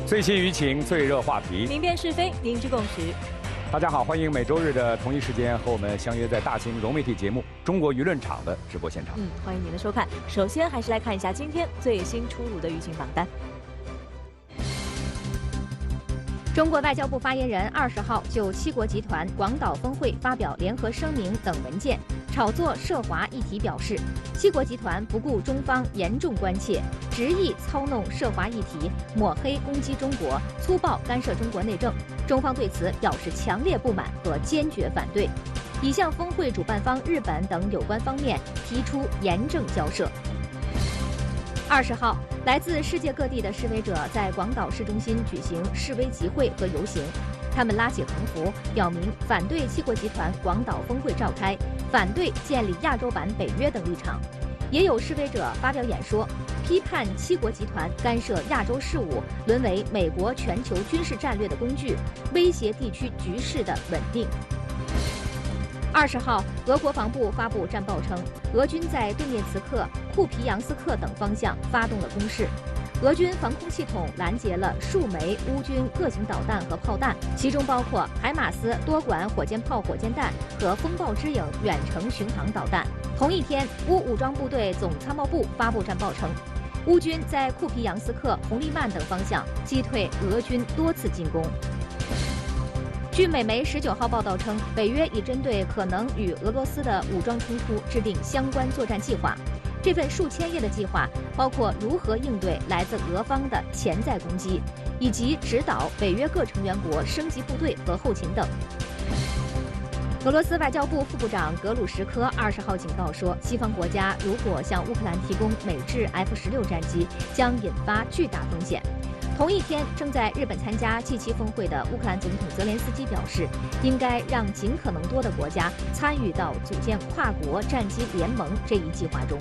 最新舆情、最热话题，明辨是非，明知共识。大家好，欢迎每周日的同一时间和我们相约在大型融媒体节目《中国舆论场》的直播现场。欢迎您的收看。首先还是来看一下今天最新出炉的舆情榜单。中国外交部发言人20号就七国集团广岛峰会发表联合声明等文件，炒作涉华议题表示，七国集团不顾中方严重关切，执意操弄涉华议题，抹黑攻击中国，粗暴干涉中国内政。中方对此表示强烈不满和坚决反对，已向峰会主办方日本等有关方面提出严正交涉。20号，来自世界各地的示威者在广岛市中心举行示威集会和游行，他们拉起横幅，表明反对七国集团广岛峰会召开，反对建立亚洲版北约等立场。也有示威者发表演说，批判七国集团干涉亚洲事务，沦为美国全球军事战略的工具，威胁地区局势的稳定。20号，俄国防部发布战报称，俄军在顿涅茨克、库皮扬斯克等方向发动了攻势，俄军防空系统拦截了数枚乌军各型导弹和炮弹，其中包括海马斯多管火箭炮火箭弹和风暴之影远程巡航导弹。同一天，乌武装部队总参谋部发布战报称，乌军在库皮扬斯克、红利曼等方向击退俄军多次进攻。据美媒19号报道称，北约已针对可能与俄罗斯的武装冲突制定相关作战计划。这份数千页的计划包括如何应对来自俄方的潜在攻击，以及指导北约各成员国升级部队和后勤等。俄罗斯外交部副部长格鲁什科20号警告说，西方国家如果向乌克兰提供美制 F-16战机，将引发巨大风险。同一天，正在日本参加G7峰会的乌克兰总统泽连斯基表示，应该让尽可能多的国家参与到组建跨国战机联盟这一计划中。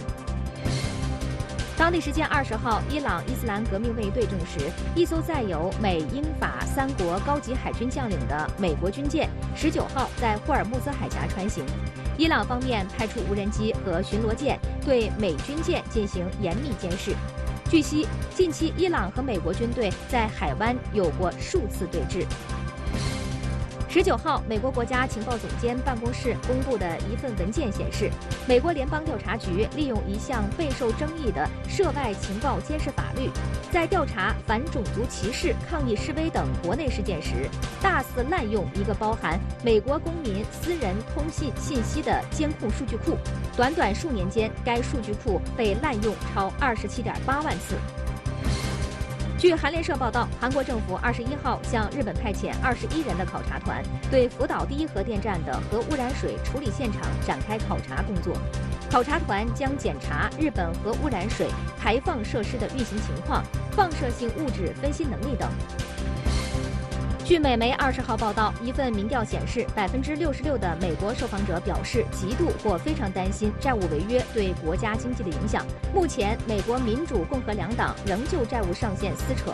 当地时间20号，伊朗伊斯兰革命卫队证实，一艘载有美、英、法3国高级海军将领的美国军舰19号在霍尔木兹海峡穿行。伊朗方面派出无人机和巡逻舰对美军舰进行严密监视。据悉，近期伊朗和美国军队在海湾有过数次对峙。19号，美国国家情报总监办公室公布的一份文件显示，美国联邦调查局利用一项备受争议的涉外情报监视法律，在调查反种族歧视、抗议示威等国内事件时，大肆滥用一个包含美国公民私人通信信息的监控数据库。短短数年间，该数据库被滥用超27.8万次。据韩联社报道，韩国政府21号向日本派遣21人的考察团，对福岛第一核电站的核污染水处理现场展开考察工作。考察团将检查日本核污染水排放设施的运行情况、放射性物质分析能力等。据美媒20号报道，一份民调显示，66%的美国受访者表示极度或非常担心债务违约对国家经济的影响。目前，美国民主、共和两党仍就债务上限撕扯。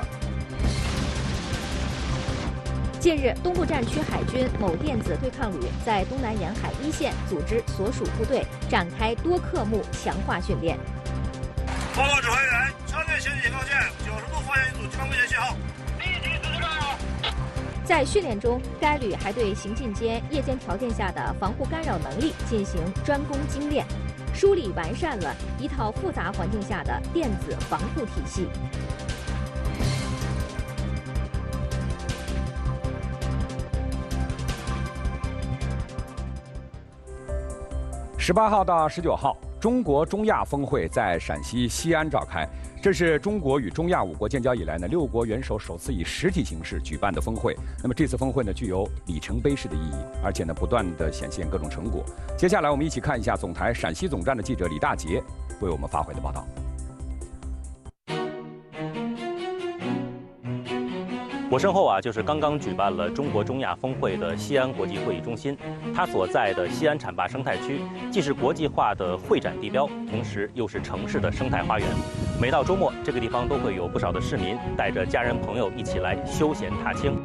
近日，东部战区海军某电子对抗旅在东南沿海一线组织所属部队展开多科目强化训练。报告指挥员，超越行驶警告线，90度方向一组机关危险信号，立即实施干扰。在训练中，该旅还对行进间、夜间条件下的防护干扰能力进行专攻精练，梳理完善了一套复杂环境下的电子防护体系。18号到19号，中国中亚峰会在陕西西安召开。这是中国与中亚5国建交以来呢，6国元首首次以实体形式举办的峰会。那么这次峰会呢，具有里程碑式的意义，而且呢，不断的显现各种成果。接下来我们一起看一下总台陕西总站的记者李大杰为我们发回的报道。我身后就是刚刚举办了中国中亚峰会的西安国际会议中心。它所在的西安浐灞生态区，既是国际化的会展地标，同时又是城市的生态花园。每到周末，这个地方都会有不少的市民带着家人朋友一起来休闲踏青。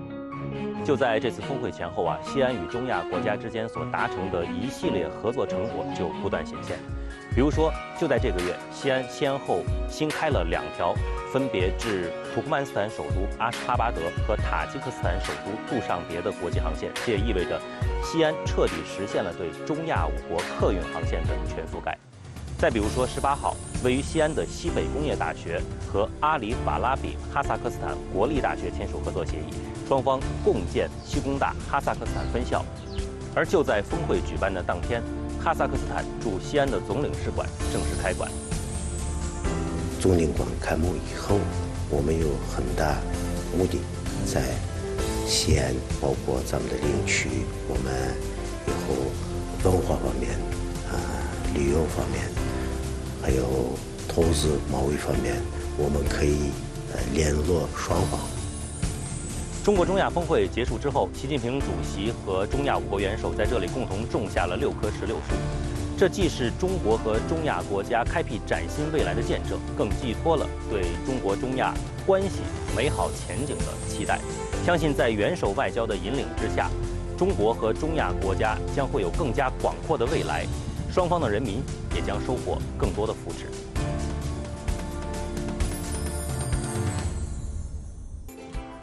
就在这次峰会前后西安与中亚国家之间所达成的一系列合作成果就不断显现。比如说，就在这个月，西安先后新开了2条分别至土库曼斯坦首都阿什哈巴德和塔吉克斯坦首都杜尚别的国际航线。这也意味着西安彻底实现了对中亚5国客运航线的全覆盖。再比如说18号，位于西安的西北工业大学和阿里法拉比哈萨克斯坦国立大学签署合作协议，双方共建西工大哈萨克斯坦分校。而就在峰会举办的当天，哈萨克斯坦驻西安的总领事馆正式开馆。总领馆开幕以后，我们有很大目的，在西安，包括咱们的领区，我们以后文化方面、旅游方面，还有投资贸易方面，我们可以联络双方。中国中亚峰会结束之后，习近平主席和中亚5国元首在这里共同种下了6棵石榴树。这既是中国和中亚国家开辟崭新未来的见证，更寄托了对中国中亚关系美好前景的期待。相信在元首外交的引领之下，中国和中亚国家将会有更加广阔的未来，双方的人民也将收获更多的福祉。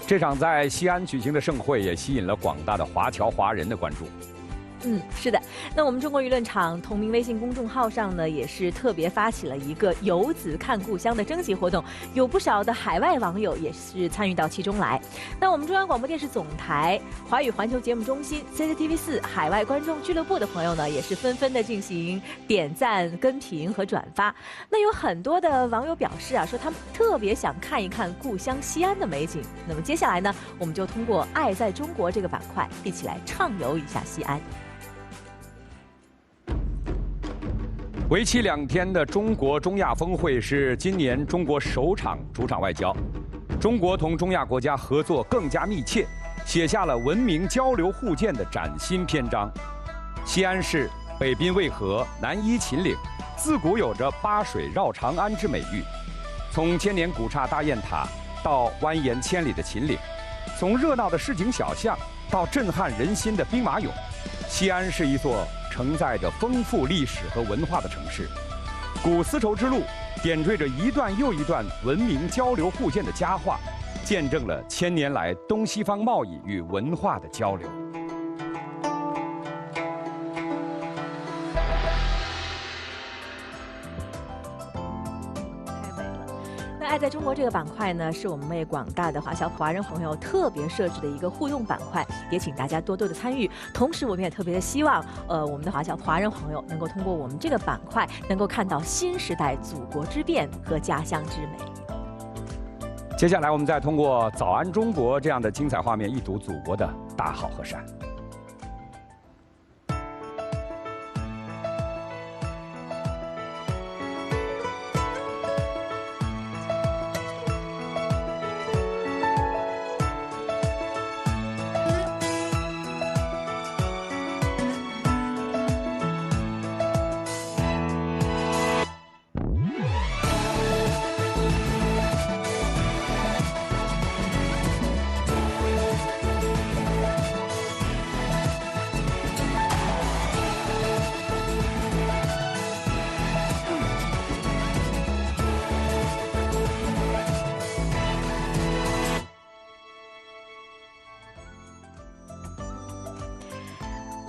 这场在西安举行的盛会也吸引了广大的华侨华人的关注。是的。那我们中国舆论场同名微信公众号上呢，也是特别发起了一个游子看故乡的征集活动，有不少的海外网友也是参与到其中来。那我们中央广播电视总台华语环球节目中心 CCTV4 海外观众俱乐部的朋友呢，也是纷纷的进行点赞、跟评和转发。那有很多的网友表示说他们特别想看一看故乡西安的美景。那么接下来呢，我们就通过爱在中国这个板块，一起来畅游一下西安。为期2天的中国中亚峰会是今年中国首场主场外交。中国同中亚国家合作更加密切，写下了文明交流互鉴的崭新篇章。西安市北滨渭河，南依秦岭，自古有着八水绕长安之美誉。从千年古刹大雁塔到蜿蜒千里的秦岭，从热闹的市井小巷到震撼人心的兵马俑，西安是一座承载着丰富历史和文化的城市。古丝绸之路点缀着一段又一段文明交流互鉴的佳话，见证了1000年来东西方贸易与文化的交流。爱在中国这个板块呢，是我们为广大的华人朋友特别设置的一个互动板块，也请大家多多的参与。同时，我们也特别的希望，我们的华人朋友能够通过我们这个板块，能够看到新时代祖国之变和家乡之美。接下来，我们再通过《早安中国》这样的精彩画面，一睹祖国的大好河山。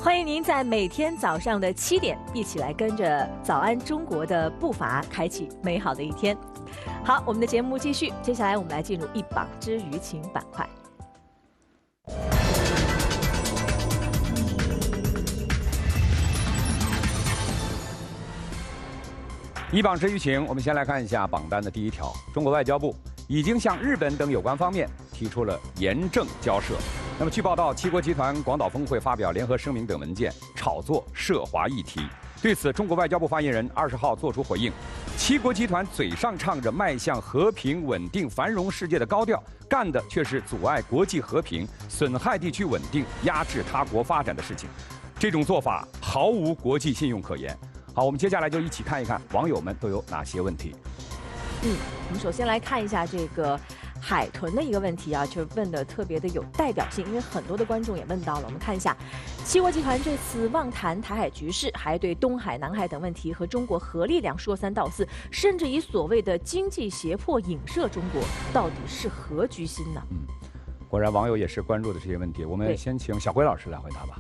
欢迎您在每天早上的7点，一起来跟着早安中国的步伐，开启美好的一天。好，我们的节目继续，接下来我们来进入一榜之舆情板块。一榜之舆情，我们先来看一下榜单的第1条：中国外交部已经向日本等有关方面提出了严正交涉。那么，据报道，七国集团广岛峰会发表联合声明等文件，炒作涉华议题。对此，中国外交部发言人20号作出回应：七国集团嘴上唱着迈向和平、稳定、繁荣世界的高调，干的却是阻碍国际和平、损害地区稳定、压制他国发展的事情。这种做法毫无国际信用可言。好，我们接下来就一起看一看网友们都有哪些问题。我们首先来看一下这个海豚的一个问题啊，就问的特别的有代表性，因为很多的观众也问到了。我们看一下，七国集团这次妄谈台海局势，还对东海、南海等问题和中国核力量说三道四，甚至以所谓的经济胁迫影射中国，到底是何居心呢？果然网友也是关注的这些问题。我们先请小辉老师来回答吧。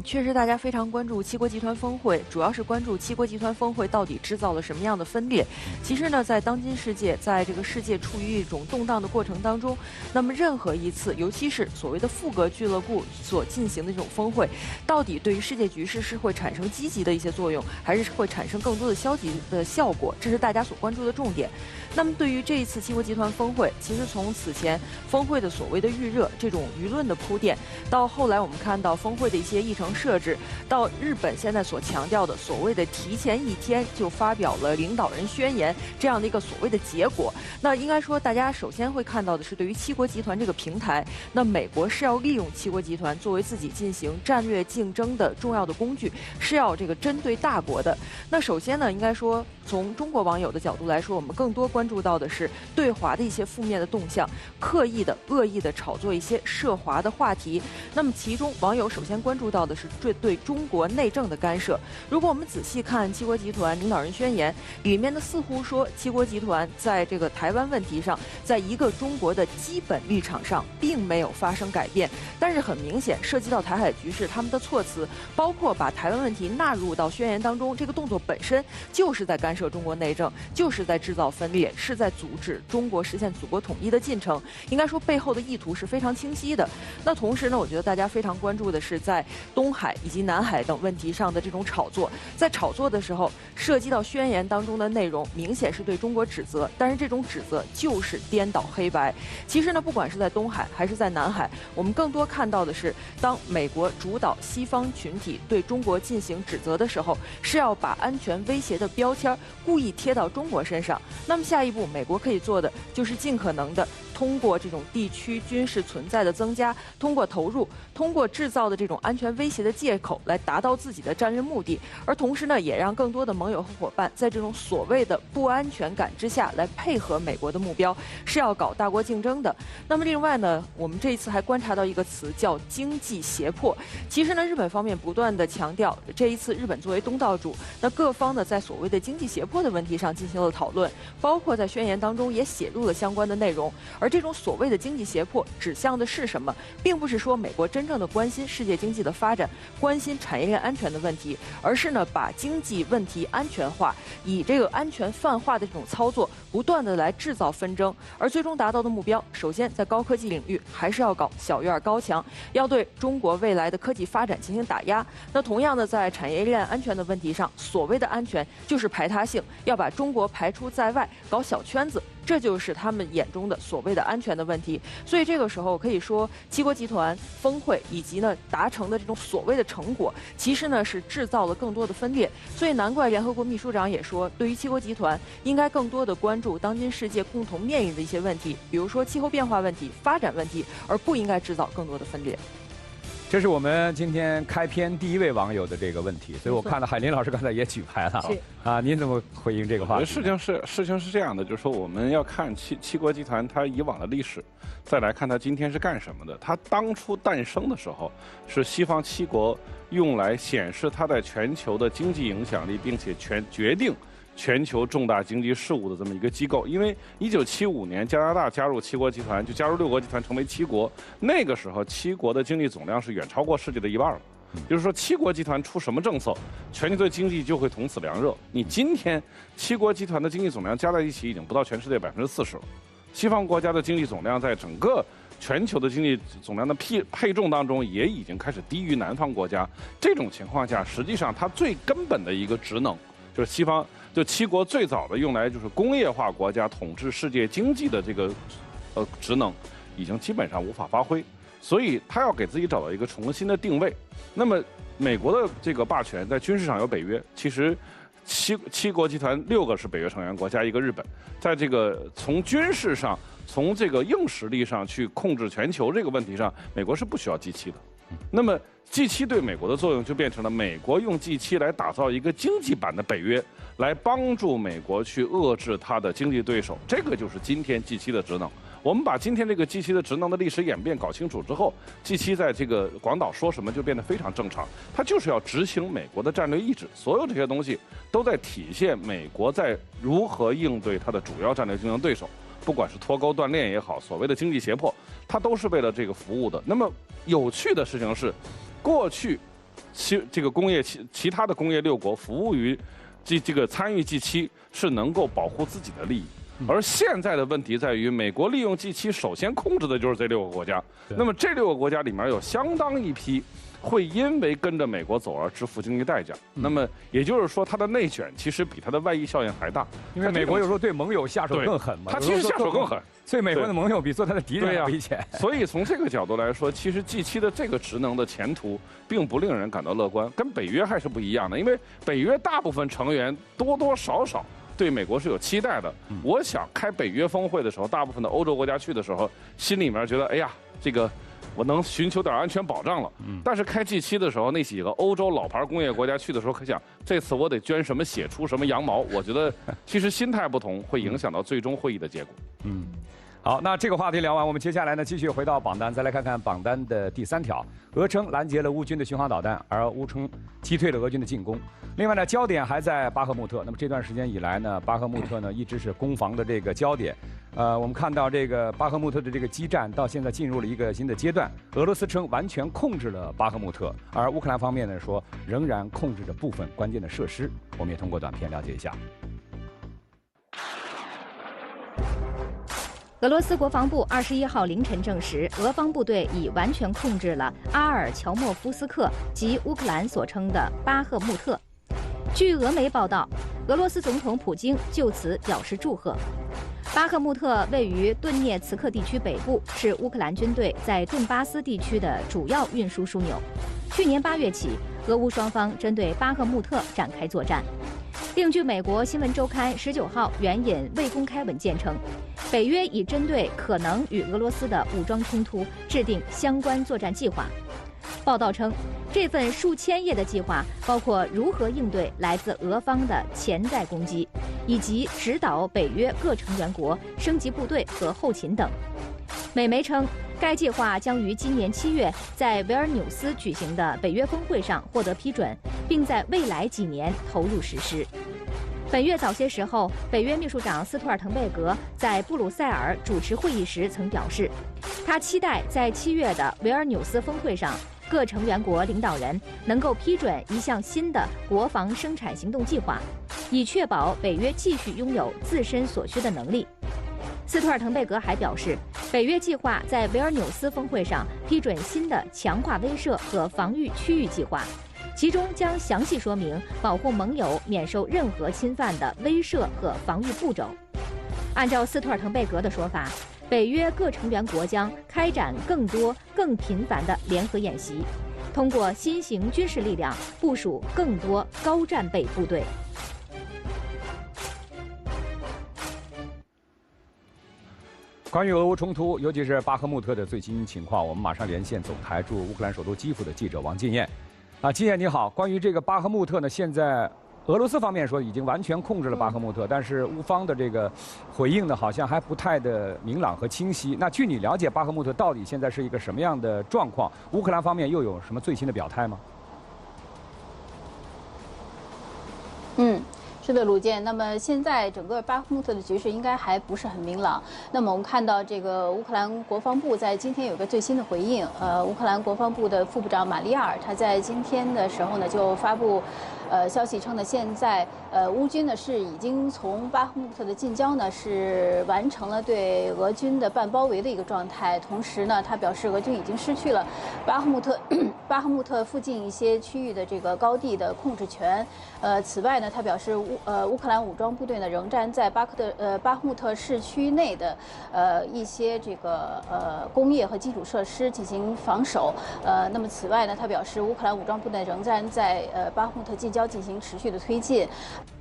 确实大家非常关注七国集团峰会，主要是关注七国集团峰会到底制造了什么样的分裂。其实呢，在当今世界，在这个世界处于一种动荡的过程当中，那么任何一次，尤其是所谓的富格俱乐部所进行的这种峰会，到底对于世界局势是会产生积极的一些作用，还是会产生更多的消极的效果，这是大家所关注的重点。那么对于这一次七国集团峰会，其实从此前峰会的所谓的预热，这种舆论的铺垫，到后来我们看到峰会的一些议程设置，到日本现在所强调的所谓的提前一天就发表了领导人宣言这样的一个所谓的结果，那应该说大家首先会看到的是，对于七国集团这个平台，那美国是要利用七国集团作为自己进行战略竞争的重要的工具，是要这个针对大国的。那首先呢，应该说从中国网友的角度来说，我们更多关注到的是对华的一些负面的动向，刻意的恶意的炒作一些涉华的话题。那么其中网友首先关注到的是对中国内政的干涉。如果我们仔细看七国集团领导人宣言里面的，似乎说七国集团在这个台湾问题上，在一个中国的基本立场上并没有发生改变，但是很明显涉及到台海局势，他们的措辞包括把台湾问题纳入到宣言当中，这个动作本身就是在干涉中国内政，就是在制造分裂，是在阻止中国实现祖国统一的进程。应该说背后的意图是非常清晰的。那同时呢，我觉得大家非常关注的是在东海以及南海等问题上的这种炒作。在炒作的时候，涉及到宣言当中的内容，明显是对中国指责，但是这种指责就是颠倒黑白。其实呢，不管是在东海还是在南海，我们更多看到的是，当美国主导西方群体对中国进行指责的时候，是要把安全威胁的标签故意贴到中国身上。那么下一步，美国可以做的就是尽可能的通过这种地区军事存在的增加，通过投入，通过制造的这种安全威胁的借口来达到自己的战略目的，而同时呢，也让更多的盟友和伙伴在这种所谓的不安全感之下来配合美国的目标，是要搞大国竞争的。那么另外呢，我们这一次还观察到一个词叫经济胁迫。其实呢，日本方面不断的强调，这一次日本作为东道主，那各方呢在所谓的经济胁迫的问题上进行了讨论，包括在宣言当中也写入了相关的内容。而这种所谓的经济胁迫指向的是什么？并不是说美国真正的关心世界经济的发展，关心产业链安全的问题，而是呢把经济问题安全化，以这个安全泛化的这种操作，不断的来制造纷争，而最终达到的目标，首先在高科技领域还是要搞小院高墙，要对中国未来的科技发展进行打压。那同样的，在产业链安全的问题上，所谓的安全就是排他性，要把中国排除在外，搞小圈子。这就是他们眼中的所谓的安全的问题。所以这个时候可以说，七国集团峰会以及呢达成的这种所谓的成果，其实呢是制造了更多的分裂。所以难怪联合国秘书长也说，对于七国集团应该更多的关注当今世界共同面临的一些问题，比如说气候变化问题、发展问题，而不应该制造更多的分裂。这是我们今天开篇第一位网友的这个问题，所以我看到海林老师刚才也举牌了啊，您怎么回应这个话题？事情是这样的，就是说我们要看七国集团它以往的历史，再来看它今天是干什么的。它当初诞生的时候是西方七国用来显示它在全球的经济影响力，并且决定全球重大经济事务的这么一个机构。因为1975年加拿大加入七国集团，就加入六国集团成为七国，那个时候七国的经济总量是远超过世界的一半了。就是说，七国集团出什么政策，全球的经济就会同此凉热。你今天七国集团的经济总量加在一起，已经不到全世界40%了。西方国家的经济总量在整个全球的经济总量的配重当中，也已经开始低于南方国家。这种情况下，实际上它最根本的一个职能，就是七国最早的用来就是工业化国家统治世界经济的这个职能，已经基本上无法发挥。所以他要给自己找到一个重新的定位。那么美国的这个霸权在军事上有北约，其实七国集团6个是北约成员国加一个日本，在这个从军事上、从这个硬实力上去控制全球这个问题上，美国是不需要 G7 的。那么 G7 对美国的作用就变成了美国用 G7 来打造一个经济版的北约，来帮助美国去遏制它的经济对手。这个就是今天 G7 的职能。我们把今天这个 G7的职能的历史演变搞清楚之后，G7在这个广岛说什么就变得非常正常。它就是要执行美国的战略意志，所有这些东西都在体现美国在如何应对它的主要战略竞争对手，不管是脱钩断链也好，所谓的经济胁迫，它都是为了这个服务的。那么有趣的事情是，过去这个其他的工业6国服务于这个参与 G7是能够保护自己的利益。而现在的问题在于，美国利用 G7，首先控制的就是这6个国家。那么这6个国家里面有相当一批会因为跟着美国走而支付经济代价。那么也就是说，它的内卷其实比它的外溢效应还大。因为美国有时候对盟友下手更狠嘛，它其实下手更狠。所以美国的盟友比做他的敌人还危险。所以从这个角度来说，其实 G7的这个职能的前途并不令人感到乐观，跟北约还是不一样的。因为北约大部分成员多多少少对美国是有期待的。我想开北约峰会的时候，大部分的欧洲国家去的时候，心里面觉得，哎呀，这个我能寻求点安全保障了。但是开 G7的时候，那几个欧洲老牌工业国家去的时候，可想这次我得捐什么血出什么羊毛。我觉得其实心态不同，会影响到最终会议的结果。好，那这个话题聊完，我们接下来呢继续回到榜单，再来看看榜单的第3条。俄称拦截了乌军的巡航导弹，而乌称击退了俄军的进攻。另外呢，焦点还在巴赫穆特。那么这段时间以来呢，巴赫穆特呢一直是攻防的这个焦点。我们看到这个巴赫穆特的这个激战到现在进入了一个新的阶段。俄罗斯称完全控制了巴赫穆特，而乌克兰方面呢说仍然控制着部分关键的设施。我们也通过短片了解一下。俄罗斯国防部21号凌晨证实，俄方部队已完全控制了阿尔乔莫夫斯克及乌克兰所称的巴赫穆特。据俄媒报道，俄罗斯总统普京就此表示祝贺。巴赫穆特位于顿涅茨克地区北部，是乌克兰军队在顿巴斯地区的主要运输枢纽。去年8月起，俄乌双方针对巴赫穆特展开作战。另据美国新闻周刊19号援引未公开文件称，北约已针对可能与俄罗斯的武装冲突制定相关作战计划。报道称，这份数千页的计划包括如何应对来自俄方的潜在攻击，以及指导北约各成员国升级部队和后勤等。美媒称，该计划将于今年7月在维尔纽斯举行的北约峰会上获得批准，并在未来几年投入实施。本月早些时候，北约秘书长斯托尔滕贝格在布鲁塞尔主持会议时曾表示，他期待在7月的维尔纽斯峰会上，各成员国领导人能够批准一项新的国防生产行动计划，以确保北约继续拥有自身所需的能力。斯托尔滕贝格还表示，北约计划在维尔纽斯峰会上批准新的强化威慑和防御区域计划，其中将详细说明保护盟友免受任何侵犯的威慑和防御步骤。按照斯托尔滕贝格的说法，北约各成员国将开展更多、更频繁的联合演习，通过新型军事力量部署更多高战备部队。关于俄乌冲突，尤其是巴赫穆特的最新情况，我们马上连线总台驻乌克兰首都基辅的记者王金燕。金燕你好，关于这个巴赫穆特呢，现在俄罗斯方面说已经完全控制了巴赫穆特，但是乌方的这个回应呢，好像还不太的明朗和清晰。那据你了解，巴赫穆特到底现在是一个什么样的状况？乌克兰方面又有什么最新的表态吗？是的，鲁健。那么现在整个巴赫穆特的局势应该还不是很明朗。那么我们看到这个乌克兰国防部在今天有个最新的回应。乌克兰国防部的副部长马利亚尔他在今天的时候呢就发布，消息称呢现在乌军呢是已经从巴赫穆特的近郊呢是完成了对俄军的半包围的一个状态。同时呢，他表示俄军已经失去了巴赫穆特附近一些区域的这个高地的控制权。此外呢，他表示乌克兰武装部队呢仍然在巴赫穆特市区内的一些这个工业和基础设施进行防守。那么此外呢，他表示乌克兰武装部队仍然在巴赫穆特近郊进行持续的推进。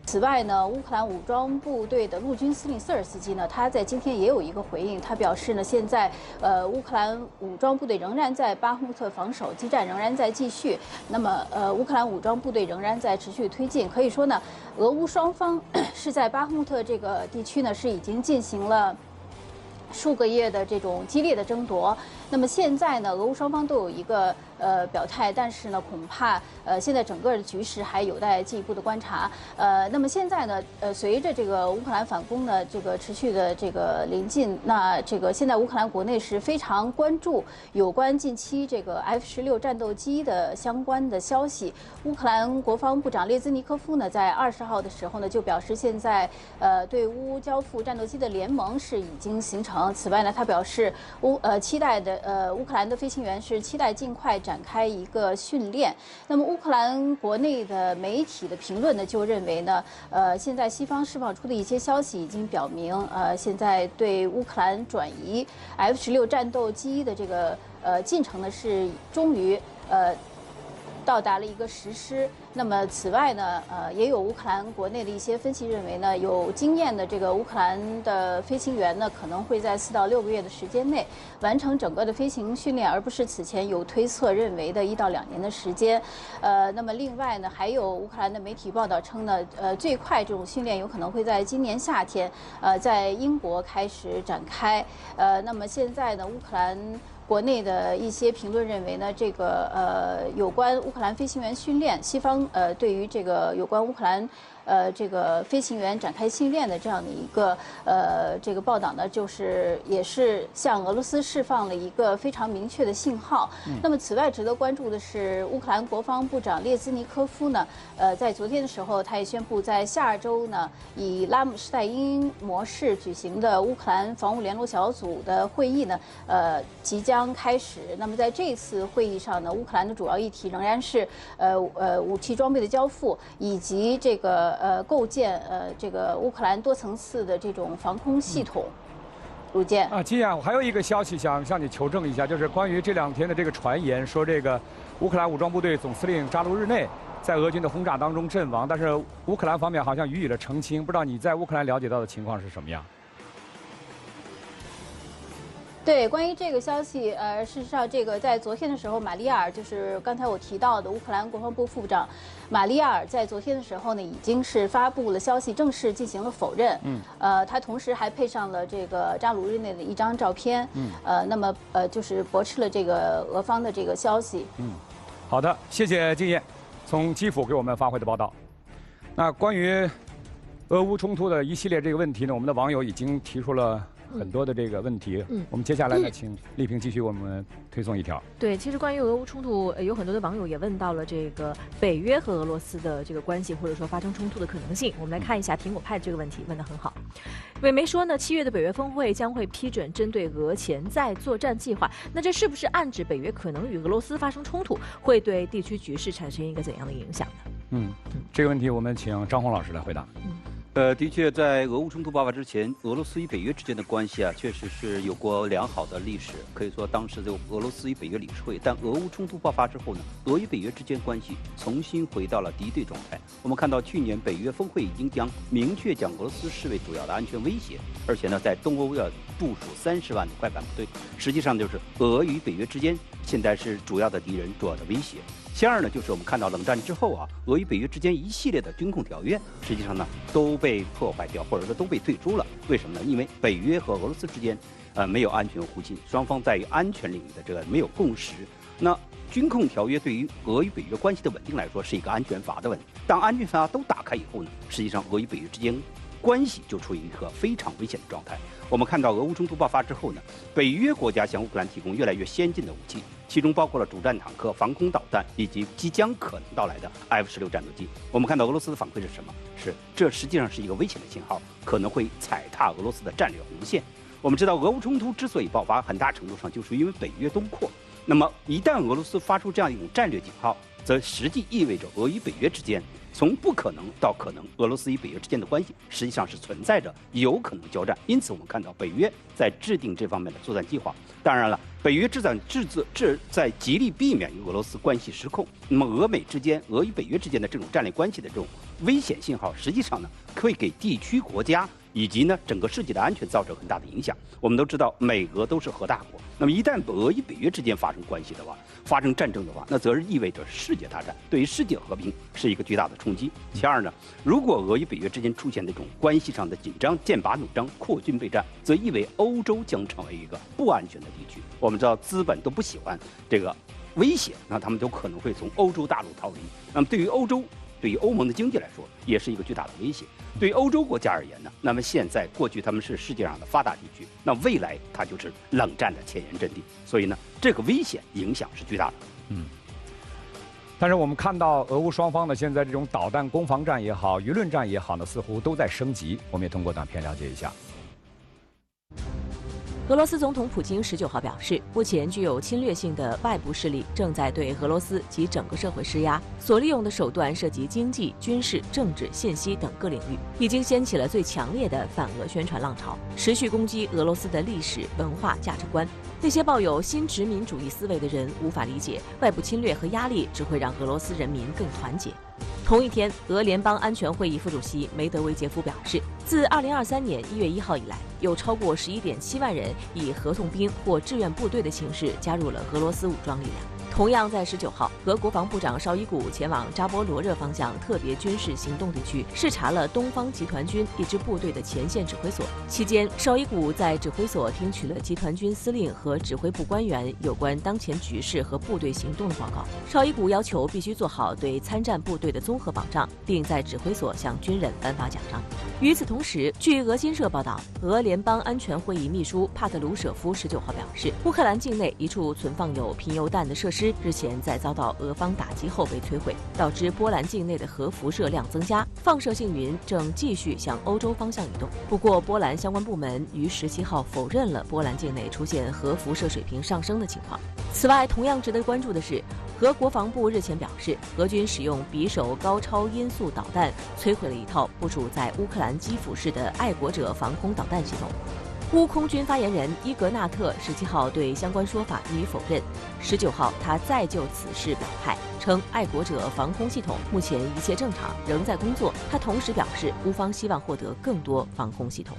此外呢，乌克兰武装部队的陆军司令瑟尔斯基呢，他在今天也有一个回应，他表示呢，现在乌克兰武装部队仍然在巴赫穆特防守，激战仍然在继续。那么乌克兰武装部队仍然在持续推进。可以说呢，俄乌双方是在巴赫穆特这个地区呢是已经进行了数个月的这种激烈的争夺。那么现在呢，俄乌双方都有一个表态，但是呢，恐怕现在整个的局势还有待进一步的观察。那么现在呢，随着这个乌克兰反攻呢这个持续的这个临近，那这个现在乌克兰国内是非常关注有关近期这个 F-16战斗机的相关的消息。乌克兰国防部长列兹尼科夫呢，在20号的时候呢，就表示现在对乌交付战斗机的联盟是已经形成。此外呢，他表示期待的乌克兰的飞行员是期待尽快展开一个训练。那么乌克兰国内的媒体的评论呢，就认为呢，现在西方释放出的一些消息已经表明，现在对乌克兰转移 F-16战斗机的这个进程呢，是终于到达了一个实施。那么此外呢，也有乌克兰国内的一些分析认为呢，有经验的这个乌克兰的飞行员呢，可能会在4到6个月的时间内完成整个的飞行训练，而不是此前有推测认为的1到2年的时间。那么另外呢，还有乌克兰的媒体报道称呢，最快这种训练有可能会在今年夏天，在英国开始展开。那么现在呢，乌克兰国内的一些评论认为呢，这个有关乌克兰飞行员训练，西方对于这个有关乌克兰这个飞行员展开训练的这样的一个这个报道呢，就是也是向俄罗斯释放了一个非常明确的信号。那么此外值得关注的是，乌克兰国防部长列兹尼科夫呢，在昨天的时候，他也宣布在下周呢，以拉姆施泰因模式举行的乌克兰防务联络小组的会议呢，即将开始。那么在这次会议上呢，乌克兰的主要议题仍然是武器装备的交付，以及这个构建这个乌克兰多层次的这种防空系统。鲁健金燕，我还有一个消息想向你求证一下，就是关于这2天的这个传言，说这个乌克兰武装部队总司令扎卢日内在俄军的轰炸当中阵亡，但是乌克兰方面好像予以了澄清，不知道你在乌克兰了解到的情况是什么样？对，关于这个消息，事实上，这个在昨天的时候，马利亚尔就是刚才我提到的乌克兰国防部副部长马利亚尔，在昨天的时候呢，已经是发布了消息，正式进行了否认。他同时还配上了这个扎卢日内的一张照片。那么就是驳斥了这个俄方的这个消息。好的，谢谢金燕从基辅给我们发回的报道。那关于俄乌冲突的一系列这个问题呢，我们的网友已经提出了很多的这个问题。我们接下来呢，请丽萍继续为我们推送一条。对，其实关于俄乌冲突，有很多的网友也问到了这个北约和俄罗斯的这个关系，或者说发生冲突的可能性。我们来看一下苹果派这个问题问得很好。委媒说呢，7月的北约峰会将会批准针对俄潜在作战计划。那这是不是暗指北约可能与俄罗斯发生冲突，会对地区局势产生一个怎样的影响呢？这个问题我们请张宏老师来回答。的确，在俄乌冲突爆发之前，俄罗斯与北约之间的关系确实是有过良好的历史。可以说，当时就俄罗斯与北约理事会。但俄乌冲突爆发之后呢，俄与北约之间关系重新回到了敌对状态。我们看到，去年北约峰会已经明确将俄罗斯视为主要的安全威胁，而且呢，在东欧要部署30万的快板部队。实际上，就是俄与北约之间现在是主要的敌人、主要的威胁。其二呢，就是我们看到冷战之后俄与北约之间一系列的军控条约，实际上呢都被破坏掉，或者说都被退出了。为什么呢？因为北约和俄罗斯之间没有安全互信，双方在于安全领域的这个没有共识。那军控条约对于俄与北约关系的稳定来说是一个安全阀的问题。当安全阀都打开以后呢，实际上俄与北约之间关系就处于一个非常危险的状态。我们看到俄乌冲突爆发之后呢，北约国家向乌克兰提供越来越先进的武器，其中包括了主战坦克、防空导弹以及即将可能到来的 F-16战斗机。我们看到俄罗斯的反馈是什么？这实际上是一个危险的信号，可能会踩踏俄罗斯的战略红线。我们知道，俄乌冲突之所以爆发，很大程度上就是因为北约东扩。那么，一旦俄罗斯发出这样一种战略警号，则实际意味着俄与北约之间从不可能到可能，俄罗斯与北约之间的关系实际上是存在着有可能交战。因此，我们看到北约在制定这方面的作战计划。当然了，北约在极力避免与俄罗斯关系失控。那么，俄与北约之间的这种战略关系的这种危险信号，实际上呢，会给地区国家以及呢整个世界的安全造成很大的影响。我们都知道，美俄都是核大国，那么一旦俄与北约之间发生关系的话，发生战争的话，那则是意味着世界大战，对于世界和平是一个巨大的冲击。其二呢，如果俄与北约之间出现这种关系上的紧张、剑拔弩张、扩军备战，则意味欧洲将成为一个不安全的地区。我们知道，资本都不喜欢这个威胁，那他们都可能会从欧洲大陆逃离。那么对于欧洲，对于欧盟的经济来说，也是一个巨大的威胁。对于欧洲国家而言呢，那么现在过去他们是世界上的发达地区，那未来它就是冷战的前沿阵地，所以呢，这个危险影响是巨大的。但是我们看到俄乌双方呢，现在这种导弹攻防战也好，舆论战也好呢，似乎都在升级。我们也通过短片了解一下。俄罗斯总统普京19号表示，目前具有侵略性的外部势力正在对俄罗斯及整个社会施压，所利用的手段涉及经济、军事、政治、信息等各领域，已经掀起了最强烈的反俄宣传浪潮，持续攻击俄罗斯的历史、文化、价值观。那些抱有新殖民主义思维的人无法理解，外部侵略和压力只会让俄罗斯人民更团结。同一天，俄联邦安全会议副主席梅德韦杰夫表示，自2023年1月1号以来，有超过11.7万人以合同兵或志愿部队的形式加入了俄罗斯武装力量。同样在19号，俄国防部长绍伊古前往扎波罗热方向特别军事行动地区，视察了东方集团军一支部队的前线指挥所。期间，绍伊古在指挥所听取了集团军司令和指挥部官员有关当前局势和部队行动的报告。绍伊古要求必须做好对参战部队的综合保障，并在指挥所向军人颁发奖章。与此同时，据俄新社报道，俄联邦安全会议秘书帕特鲁舍夫19号表示，乌克兰境内一处存放有贫铀弹的设施日前在遭到俄方打击后被摧毁，导致波兰境内的核辐射量增加，放射性云正继续向欧洲方向移动。不过，波兰相关部门于17号否认了波兰境内出现核辐射水平上升的情况。此外，同样值得关注的是，俄国防部日前表示，俄军使用匕首高超音速导弹摧毁了一套部署在乌克兰基辅市的爱国者防空导弹系统。乌空军发言人伊格纳特17号对相关说法予以否认。19号，他再就此事表态，称爱国者防空系统目前一切正常，仍在工作。他同时表示，乌方希望获得更多防空系统。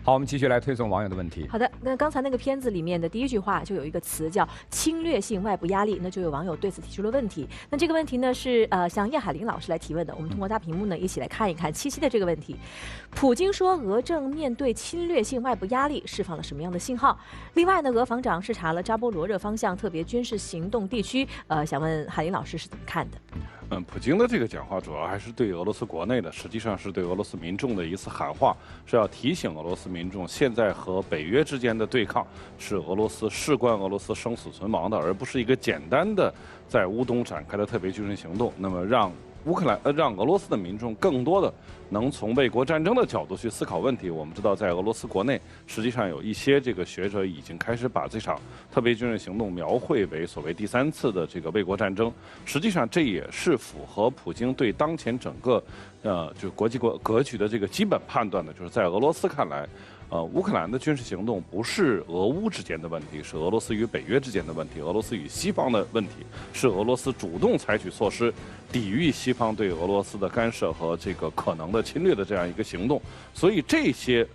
好，我们继续来推送网友的问题。好的，那刚才那个片子里面的第一句话就有一个词叫侵略性外部压力，那就有网友对此提出了问题。那这个问题呢是向叶海林老师来提问的，我们通过大屏幕呢一起来看一看七夕的这个问题。普京说俄正面对侵略性外部压力，释放了什么样的信号？另外呢，俄防长视察了扎波罗热方向特别军事行动地区，想问海林老师是怎么看的？普京的这个讲话主要还是对俄罗斯国内的，实际上是对俄罗斯民众的一次喊话，是要提醒俄罗斯民众，现在和北约之间的对抗是俄罗斯事关俄罗斯生死存亡的，而不是一个简单的在乌东展开的特别军事行动。那么让俄罗斯的民众更多的能从卫国战争的角度去思考问题。我们知道，在俄罗斯国内，实际上有一些这个学者已经开始把这场特别军事行动描绘为所谓第3次的这个卫国战争。实际上，这也是符合普京对当前整个就国际格局的这个基本判断的，就是在俄罗斯看来。乌克兰的军事行动不是俄乌之间的问题，是俄罗斯与北约之间的问题，俄罗斯与西方的问题，是俄罗斯主动采取措施抵御西方对俄罗斯的干涉和这个可能的侵略的这样一个行动。所以这些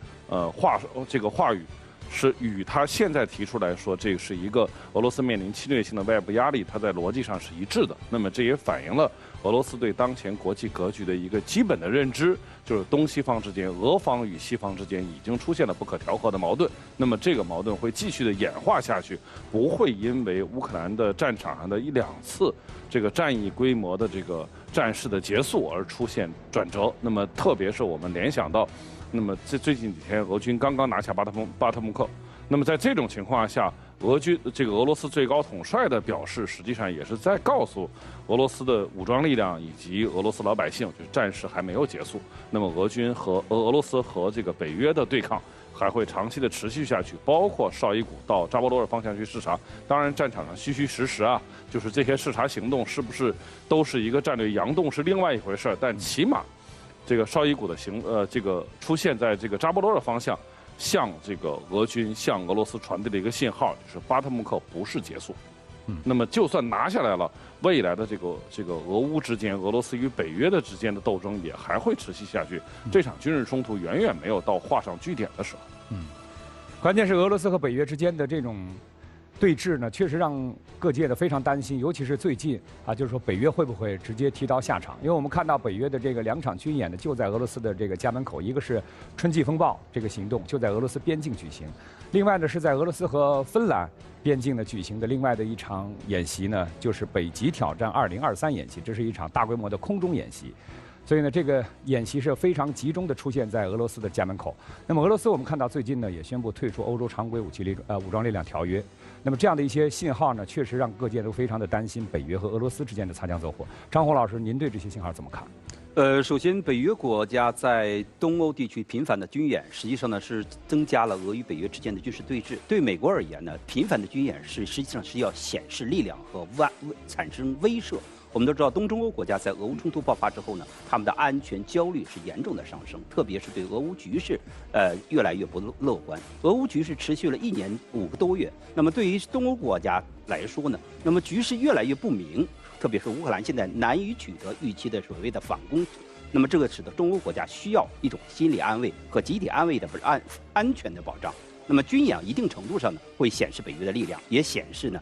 话语是与他现在提出来说这是一个俄罗斯面临侵略性的外部压力，它在逻辑上是一致的。那么这也反映了俄罗斯对当前国际格局的一个基本的认知，就是东西方之间，俄方与西方之间已经出现了不可调和的矛盾。那么这个矛盾会继续的演化下去，不会因为乌克兰的战场上的1-2次这个战役规模的这个战事的结束而出现转折。那么特别是我们联想到，那么最近几天俄军刚刚拿下巴特穆克，那么在这种情况下，俄罗斯最高统帅的表示，实际上也是在告诉俄罗斯的武装力量以及俄罗斯老百姓，就是战事还没有结束。那么俄罗斯和这个北约的对抗还会长期的持续下去，包括绍伊古到扎波罗热方向去视察。当然，战场上虚实啊，就是这些视察行动是不是都是一个战略佯动是另外一回事，但起码这个绍伊古的这个出现在这个扎波罗热方向，向这个俄军向俄罗斯传递的一个信号，就是巴特穆克不是结束。那么就算拿下来了，未来的这个俄乌之间、俄罗斯与北约的之间的斗争也还会持续下去。这场军事冲突远远没有到画上句点的时候。关键是俄罗斯和北约之间的这种对峙呢，确实让各界的非常担心，尤其是最近啊，就是说北约会不会直接提刀下场？因为我们看到北约的这个2场军演呢，就在俄罗斯的这个家门口，一个是春季风暴这个行动就在俄罗斯边境举行，另外呢是在俄罗斯和芬兰边境呢举行的另外的一场演习呢，就是北极挑战2023演习，这是一场大规模的空中演习。所以呢，这个演习是非常集中的出现在俄罗斯的家门口。那么俄罗斯我们看到最近呢也宣布退出欧洲常规武装力量条约。那么这样的一些信号呢，确实让各界都非常的担心北约和俄罗斯之间的擦枪走火。张宏老师，您对这些信号怎么看？首先，北约国家在东欧地区频繁的军演，实际上呢是增加了俄与北约之间的军事对峙。对美国而言呢，频繁的军演实际上是要显示力量和产生威慑。我们都知道，东中欧国家在俄乌冲突爆发之后呢，他们的安全焦虑是严重的上升，特别是对俄乌局势，越来越不乐观。俄乌局势持续了1年5个多月，那么对于东欧国家来说呢，那么局势越来越不明，特别是乌克兰现在难以取得预期的所谓的反攻，那么这个使得东欧国家需要一种心理安慰和集体安慰的安全的保障。那么军演一定程度上呢，会显示北约的力量，也显示呢，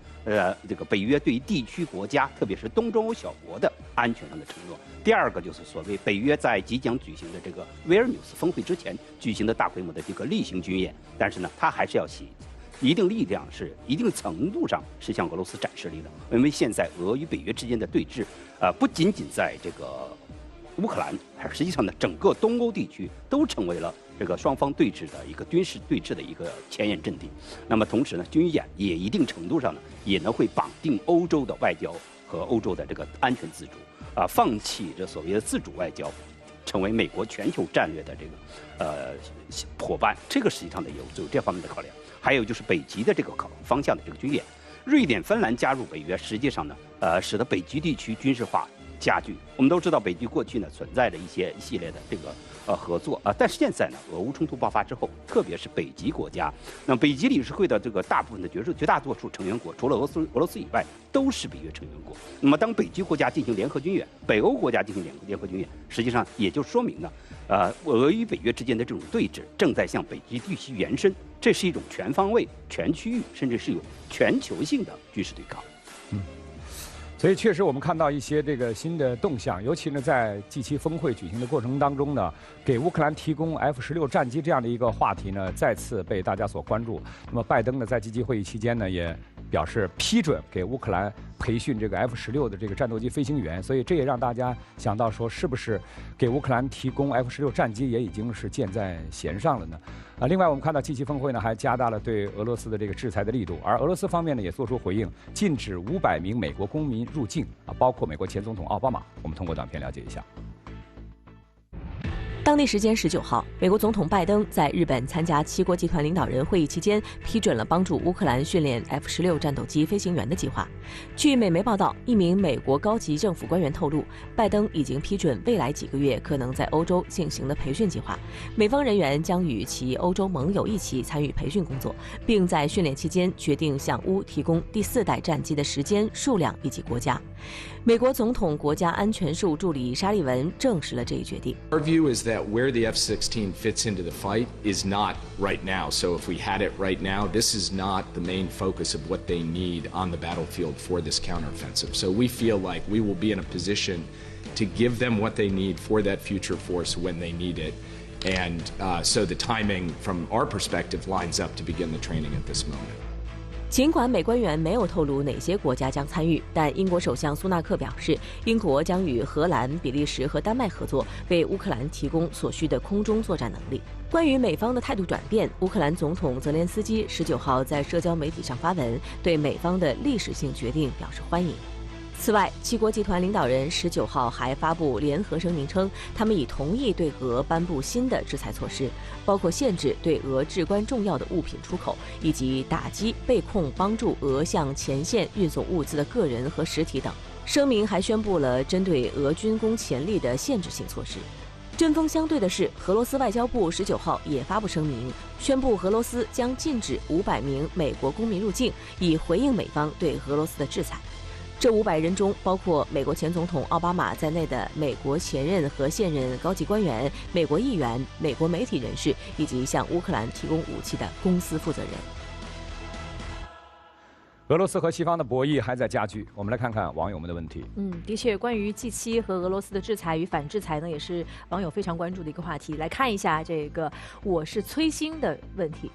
这个北约对于地区国家，特别是东中欧小国的安全上的承诺。第二个就是所谓北约在即将举行的这个维尔纽斯峰会之前举行的大规模的这个例行军演，但是呢，它还是要一定力量，是一定程度上是向俄罗斯展示力的。因为现在俄与北约之间的对峙，不仅仅在这个乌克兰，实际上呢，整个东欧地区都成为了这个双方对峙的一个军事对峙的一个前沿阵地。那么同时呢，军演也一定程度上呢，也能会绑定欧洲的外交和欧洲的这个安全自主，放弃这所谓的自主外交，成为美国全球战略的这个伙伴。这个实际上呢有这方面的考量。还有就是北极的这个方向的这个军演，瑞典、芬兰加入北约，实际上呢，使得北极地区军事化加剧。我们都知道，北极过去呢存在着一系列的这个合作但是现在呢，俄乌冲突爆发之后，特别是北极国家，那么北极理事会的这个大部分的绝大多数成员国，除了俄罗斯以外，都是北约成员国。那么当北极国家进行联合军演，北欧国家进行联合军演，实际上也就说明呢，俄与北约之间的这种对峙正在向北极地区延伸，这是一种全方位、全区域，甚至是有全球性的军事对抗。所以确实我们看到一些这个新的动向，尤其呢在G7峰会举行的过程当中呢，给乌克兰提供F-16战机这样的一个话题呢，再次被大家所关注。那么拜登呢在G7会议期间呢，也表示批准给乌克兰培训这个F-16的这个战斗机飞行员，所以这也让大家想到说，是不是给乌克兰提供F-16战机也已经是箭在弦上了呢？另外我们看到G7峰会呢还加大了对俄罗斯的这个制裁的力度，而俄罗斯方面呢也做出回应，禁止500名美国公民入境包括美国前总统奥巴马。我们通过短片了解一下。当地时间19号，美国总统拜登在日本参加7国集团领导人会议期间，批准了帮助乌克兰训练 F-16战斗机飞行员的计划。据美媒报道，一名美国高级政府官员透露，拜登已经批准未来几个月可能在欧洲进行的培训计划，美方人员将与其欧洲盟友一起参与培训工作，并在训练期间决定向乌提供第4代战机的时间、数量以及国家。美国总统国家安全事务助理沙利文证实了这一决定。Our view is that where the F-16 fits into the fight is not right now. So if we had it right now, this is not the main focus of what they need on the battlefield for this counteroffensive. So we feel like we will be in a position to give them what they need for that future force when they need it. And so the timing from our perspective lines up to begin the training at this moment. 尽管美官员没有透露哪些国家将参与，但英国首相苏纳克表示，英国将与荷兰、比利时和丹麦合作，为乌克兰提供所需的空中作战能力。关于美方的态度转变，乌克兰总统泽连斯基19号在社交媒体上发文，对美方的历史性决定表示欢迎。此外，7国集团领导人19号还发布联合声明称，他们已同意对俄颁布新的制裁措施，包括限制对俄至关重要的物品出口，以及打击被控帮助俄向前线运送物资的个人和实体等。声明还宣布了针对俄军工潜力的限制性措施。针锋相对的是，俄罗斯外交部19号也发布声明，宣布俄罗斯将禁止500名美国公民入境，以回应美方对俄罗斯的制裁。这500人中包括美国前总统奥巴马在内的美国前任和现任高级官员、美国议员、美国媒体人士以及向乌克兰提供武器的公司负责人。俄罗斯和西方的博弈还在加剧，我们来看看网友们的问题。的确，关于G7和俄罗斯的制裁与反制裁呢，也是网友非常关注的一个话题。来看一下这个我是崔星的问题。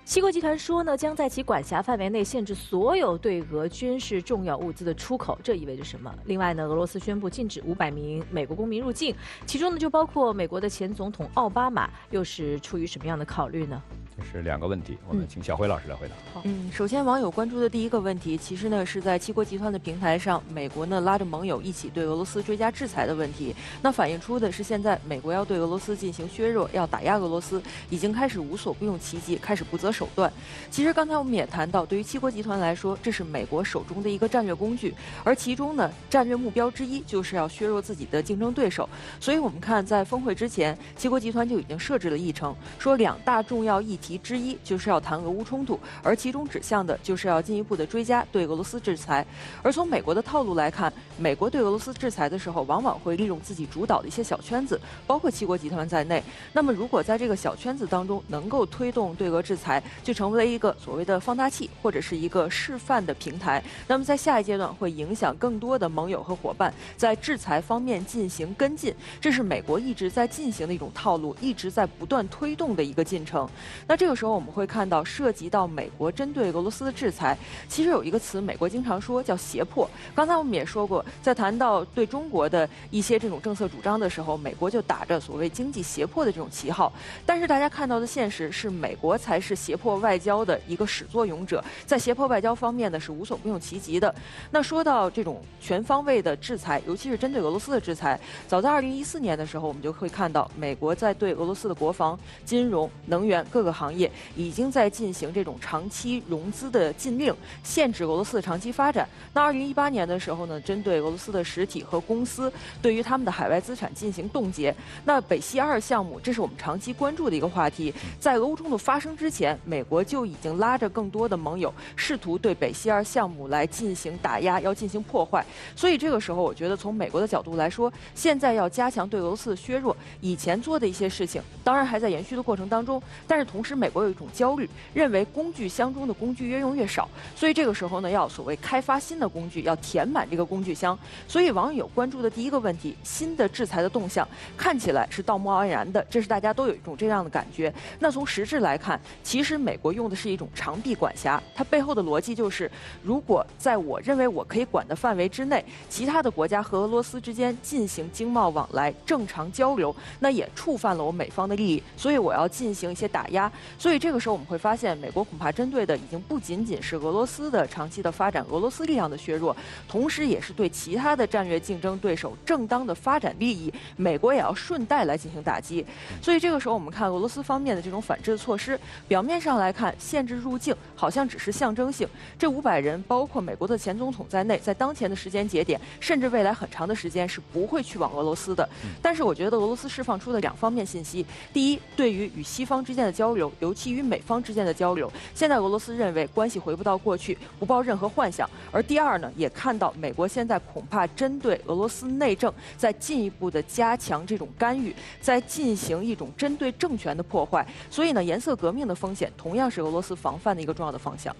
七国集团说呢，将在其管辖范围内限制所有对俄军事重要物资的出口，这意味着什么？另外呢，俄罗斯宣布禁止500名美国公民入境，其中呢就包括美国的前总统奥巴马，又是出于什么样的考虑呢？这是2个问题，我们请小辉老师来回答。首先网友关注的第一个问题，其实呢是在七国集团的平台上，美国呢拉着盟友一起对俄罗斯追加制裁的问题。那反映出的是现在美国要对俄罗斯进行削弱，要打压俄罗斯，已经开始无所不用其极，开始不择手段。其实刚才我们也谈到，对于七国集团来说，这是美国手中的一个战略工具，而其中呢战略目标之一就是要削弱自己的竞争对手。所以我们看在峰会之前，七国集团就已经设置了议程，说2大重要议题之一就是要谈俄乌冲突，而其中指向的就是要进一步的追加对俄罗斯制裁。而从美国的套路来看，美国对俄罗斯制裁的时候，往往会利用自己主导的一些小圈子，包括七国集团在内。那么如果在这个小圈子当中能够推动对俄制裁，就成为了一个所谓的放大器，或者是一个示范的平台。那么在下一阶段会影响更多的盟友和伙伴在制裁方面进行跟进，这是美国一直在进行的一种套路，一直在不断推动的一个进程。那这个时候我们会看到，涉及到美国针对俄罗斯的制裁，其实有一个词美国经常说叫胁迫。刚才我们也说过，在谈到对中国的一些这种政策主张的时候，美国就打着所谓经济胁迫的这种旗号。但是大家看到的现实是，美国才是胁迫外交的一个始作俑者，在胁迫外交方面呢是无所不用其极的。那说到这种全方位的制裁，尤其是针对俄罗斯的制裁，早在2014年的时候，我们就会看到美国在对俄罗斯的国防、金融、能源各个行业已经在进行这种长期融资的禁令，限制俄罗斯的长期发展。那2018年的时候呢，针对俄罗斯的实体和公司，对于他们的海外资产进行冻结。那北溪2项目，这是我们长期关注的一个话题。在俄乌冲突发生之前，美国就已经拉着更多的盟友，试图对北溪2项目来进行打压，要进行破坏。所以这个时候，我觉得从美国的角度来说，现在要加强对俄罗斯的削弱，以前做的一些事情，当然还在延续的过程当中。但是同时，美国有一种焦虑，认为工具箱中的工具越用越少，所以这个时候呢，要所谓开发新的工具，要填满这个工具箱。所以网友关注的第一个问题，新的制裁的动向看起来是道貌岸然的，这是大家都有一种这样的感觉。那从实质来看，其实美国用的是一种长臂管辖，它背后的逻辑就是，如果在我认为我可以管的范围之内，其他的国家和俄罗斯之间进行经贸往来、正常交流，那也触犯了我美方的利益，所以我要进行一些打压。所以这个时候我们会发现，美国恐怕针对的已经不仅仅是俄罗斯的长期的发展、俄罗斯力量的削弱，同时也是对其他的战略竞争对手正当的发展利益，美国也要顺带来进行打击。所以这个时候我们看俄罗斯方面的这种反制措施，表面上来看限制入境好像只是象征性，这500人包括美国的前总统在内，在当前的时间节点，甚至未来很长的时间是不会去往俄罗斯的。但是我觉得俄罗斯释放出的2方面信息，第一，对于与西方之间的交流，尤其与美方之间的交流，现在俄罗斯认为关系回不到过去，不抱任何幻想。而第二呢，也看到美国现在恐怕针对俄罗斯内政在进一步的加强这种干预，在进行一种针对政权的破坏。所以呢，颜色革命的风险同样是俄罗斯防范的一个重要的方向。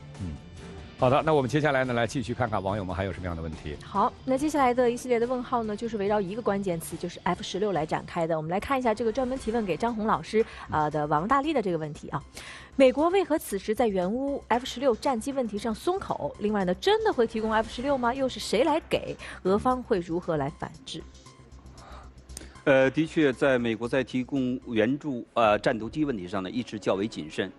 好的，那我们接下来呢，来继续看看网友们还有什么样的问题。好，那接下来的一系列的问号呢，就是围绕一个关键词，就是 F16来展开的。我们来看一下这个专门提问给张红老师的王大力的这个问题啊。美国为何此时在援乌 F16战机问题上松口？另外呢，真的会提供 F16吗？又是谁来给？俄方会如何来反制？的确，在美国在提供援助战斗机问题上呢，一直较为谨慎。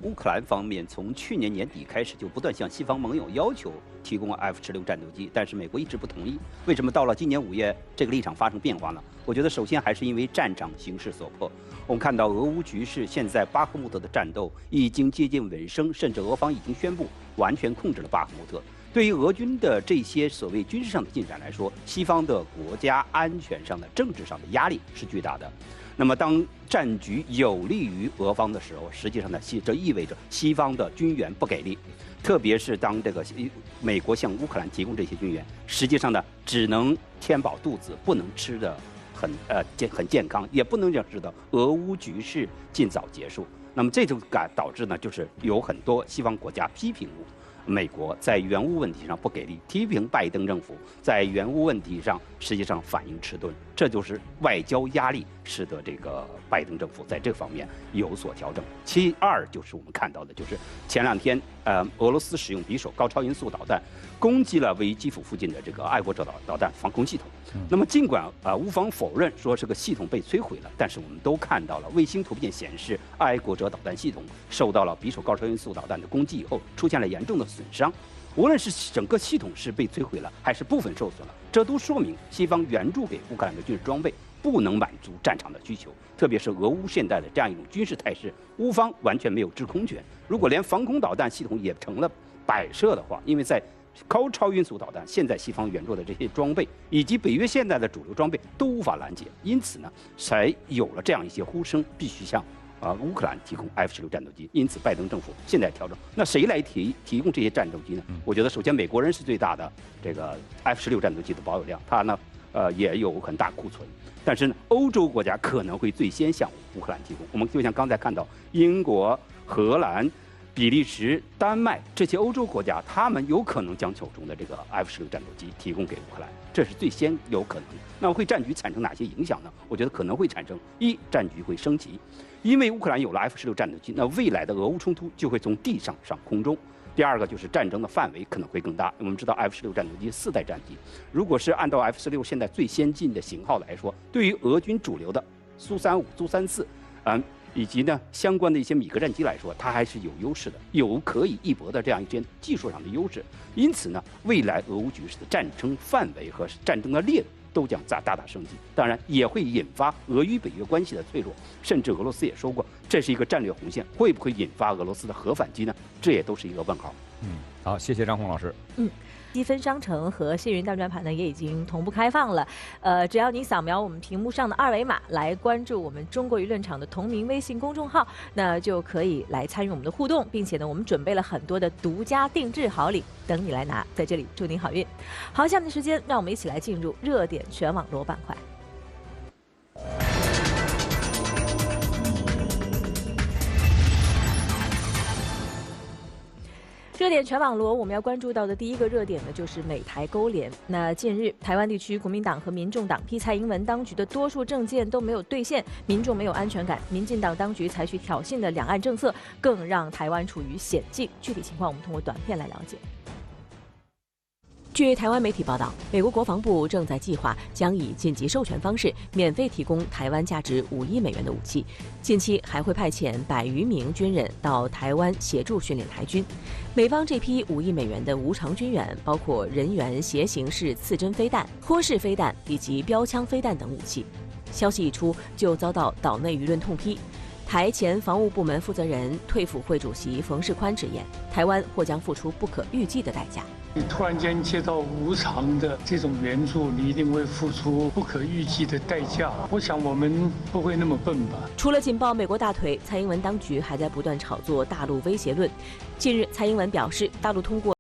乌克兰方面从去年年底开始就不断向西方盟友要求提供 F16战斗机，但是美国一直不同意。为什么到了今年5月这个立场发生变化呢？我觉得首先还是因为战场形势所迫。我们看到俄乌局势现在巴赫穆特的战斗已经接近尾声，甚至俄方已经宣布完全控制了巴赫穆特。对于俄军的这些所谓军事上的进展来说，西方的国家安全上的、政治上的压力是巨大的。那么，当战局有利于俄方的时候，实际上呢，这意味着西方的军援不给力，特别是当这个美国向乌克兰提供这些军援，实际上呢，只能填饱肚子，不能吃的很健康，也不能让使得俄乌局势尽早结束。那么这就导致呢，就是有很多西方国家批评美国在援乌问题上不给力，批评拜登政府在援乌问题上实际上反应迟钝，这就是外交压力使得这个拜登政府在这方面有所调整。其二就是我们看到的，就是前2天俄罗斯使用匕首高超音速导弹攻击了位于基辅附近的这个爱国者导弹防空系统。那么尽管乌方否认说这个系统被摧毁了，但是我们都看到了卫星图片显示，爱国者导弹系统受到了匕首高超音速导弹的攻击以后，出现了严重的损伤。无论是整个系统是被摧毁了，还是部分受损了，这都说明西方援助给乌克兰的军事装备不能满足战场的需求。特别是俄乌现在的这样一种军事态势，乌方完全没有制空权。如果连防空导弹系统也成了摆设的话，因为在高超音速导弹现在西方援助的这些装备，以及北约现在的主流装备都无法拦截，因此呢，才有了这样一些呼声，必须向乌克兰提供 F-16战斗机。因此，拜登政府现在调整，那谁来提供这些战斗机呢？我觉得首先美国人是最大的这个 F-16战斗机的保有量，它呢也有很大库存。但是呢，欧洲国家可能会最先向乌克兰提供。我们就像刚才看到，英国、荷兰、比利时、丹麦这些欧洲国家，他们有可能将手中的这个 F-16战斗机提供给乌克兰，这是最先有可能的。那么会战局产生哪些影响呢？我觉得可能会产生一，战局会升级，因为乌克兰有了 F-16战斗机，那未来的俄乌冲突就会从地上上空中。第二个就是战争的范围可能会更大。我们知道 F-16战斗机4代战机，如果是按照 F-16现在最先进的型号来说，对于俄军主流的苏35、苏34，以及呢相关的一些米格战机来说，它还是有优势的，有可以一搏的这样一些技术上的优势。因此呢，未来俄乌局势的战争范围和战争的烈度都将大大升级，当然也会引发俄与北约关系的脆弱，甚至俄罗斯也说过，这是一个战略红线，会不会引发俄罗斯的核反击呢？这也都是一个问号。好，谢谢张宏老师。积分商城和幸运大转盘呢也已经同步开放了，只要你扫描我们屏幕上的2维码来关注我们中国舆论场的同名微信公众号，那就可以来参与我们的互动，并且呢，我们准备了很多的独家定制好礼等你来拿，在这里祝您好运。好，下面的时间让我们一起来进入热点全网罗板块。热点全网罗，我们要关注到的第一个热点呢，就是美台勾连。那近日，台湾地区国民党和民众党批蔡英文当局的多数政见都没有兑现，民众没有安全感，民进党当局采取挑衅的两岸政策，更让台湾处于险境。具体情况，我们通过短片来了解。据台湾媒体报道，美国国防部正在计划将以紧急授权方式免费提供台湾价值5亿美元的武器，近期还会派遣100余名军人到台湾协助训练台军。美方这批5亿美元的无偿军援包括人员携行式刺针飞弹、托式飞弹以及标枪飞弹等武器。消息一出，就遭到岛内舆论痛批。台前防务部门负责人、退辅会主席冯世宽直言，台湾或将付出不可预计的代价。你突然间接到无偿的这种援助，你一定会付出不可预计的代价。我想我们不会那么笨吧？除了紧抱美国大腿，蔡英文当局还在不断炒作大陆威胁论。近日，蔡英文表示，大陆通过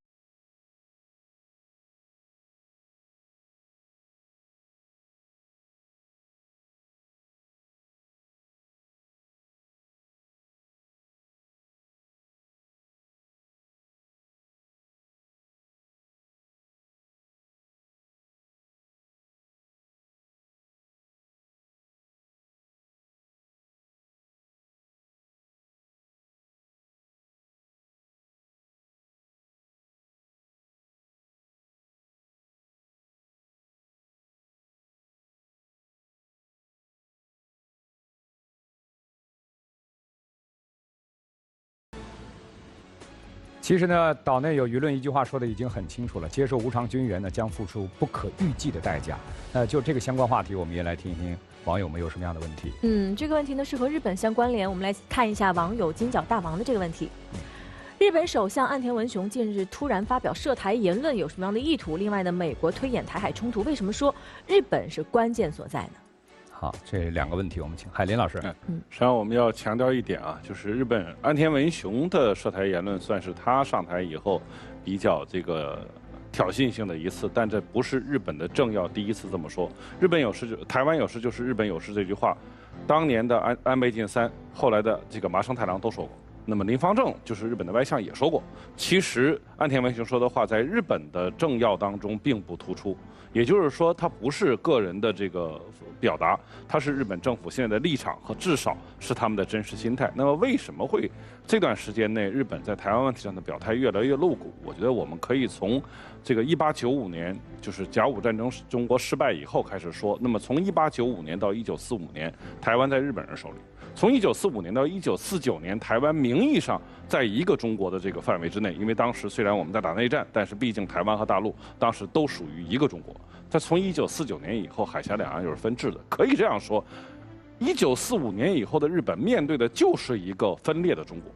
其实呢，岛内有舆论一句话说的已经很清楚了，接受无偿军援呢将付出不可预计的代价。就这个相关话题，我们也来听一听网友们有什么样的问题。这个问题呢是和日本相关联，我们来看一下网友金角大王的这个问题。日本首相岸田文雄近日突然发表涉台言论，有什么样的意图？另外呢，美国推演台海冲突，为什么说日本是关键所在呢？好，这2个问题我们请海林老师。实际上我们要强调一点啊，就是日本岸田文雄的涉台言论算是他上台以后比较这个挑衅性的一次，但这不是日本的政要第一次这么说。日本有事，台湾有事就是日本有事这句话，当年的安倍晋三，后来的这个麻生太郎都说过。那么林芳正就是日本的外相也说过。其实岸田文雄说的话在日本的政要当中并不突出，也就是说他不是个人的这个表达，他是日本政府现在的立场和至少是他们的真实心态。那么为什么会这段时间内日本在台湾问题上的表态越来越露骨？我觉得我们可以从这个1895年就是甲午战争中国失败以后开始说。那么从1895年到1945年，台湾在日本人手里。从1945年到1949年，台湾名义上在一个中国的这个范围之内，因为当时虽然我们在打内战，但是毕竟台湾和大陆当时都属于一个中国。但从1949年以后，海峡两岸又是分治的，可以这样说，1945年以后的日本面对的就是一个分裂的中国。